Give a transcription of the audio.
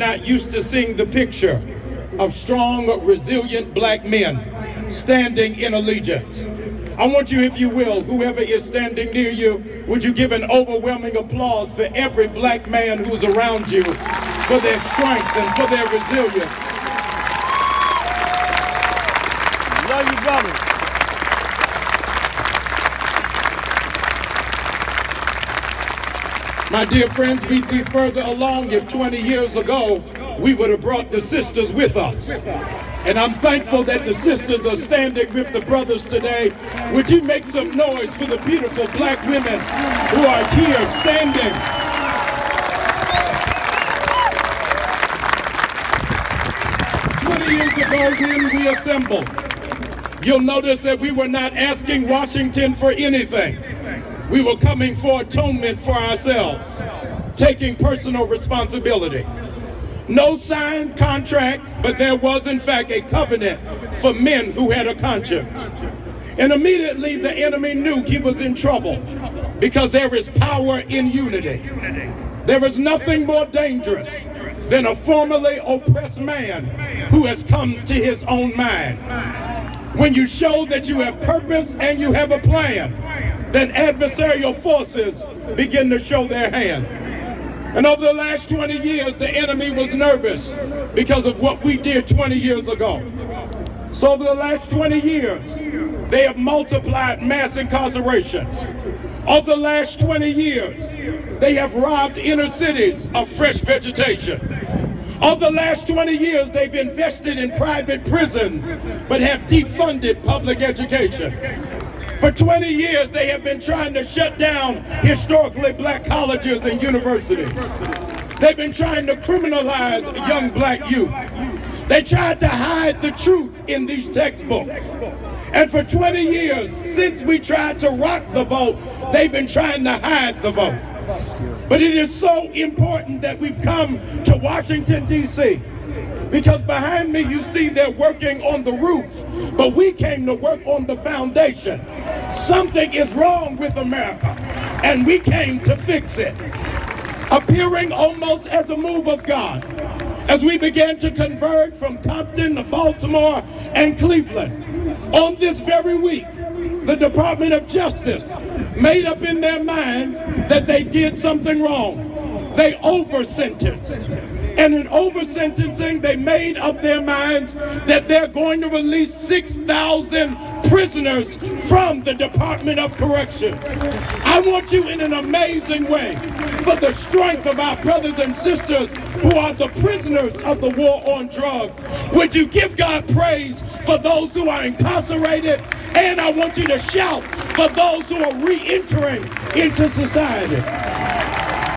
Not used to seeing the picture of strong, resilient black men standing in allegiance. I want you, if you will, whoever is standing near you, would you give an overwhelming applause for every black man who's around you, for their strength and for their resilience. Love you, brother. My dear friends, we'd be further along if 20 years ago we would have brought the sisters with us. And I'm thankful that the sisters are standing with the brothers today. Would you make some noise for the beautiful black women who are here standing? Years ago when we assembled, you'll notice that we were not asking Washington for anything. We were coming for atonement for ourselves, taking personal responsibility. No signed contract, but there was in fact a covenant for men who had a conscience. And immediately the enemy knew he was in trouble, because there is power in unity. There is nothing more dangerous than a formerly oppressed man who has come to his own mind. When you show that you have purpose and you have a plan, then adversarial forces begin to show their hand. And over the last 20 years, the enemy was nervous because of what we did 20 years ago. So over the last 20 years, they have multiplied mass incarceration. Over the last 20 years, they have robbed inner cities of fresh vegetation. Over the last 20 years, they've invested in private prisons, but have defunded public education. For 20 years, they have been trying to shut down historically black colleges and universities. They've been trying to criminalize young black youth. They tried to hide the truth in these textbooks. And for 20 years, since we tried to rock the vote, they've been trying to hide the vote. But it is so important that we've come to Washington, D.C., because behind me you see they're working on the roof, but we came to work on the foundation. Something is wrong with America, and we came to fix it. Appearing almost as a move of God, as we began to converge from Compton to Baltimore and Cleveland, on this very week, the Department of Justice made up in their mind that they did something wrong. They over-sentenced. And in over-sentencing, they made up their minds that they're going to release 6,000 prisoners from the Department of Corrections. I want you, in an amazing way, for the strength of our brothers and sisters who are the prisoners of the war on drugs, would you give God praise for those who are incarcerated? And I want you to shout for those who are re-entering into society.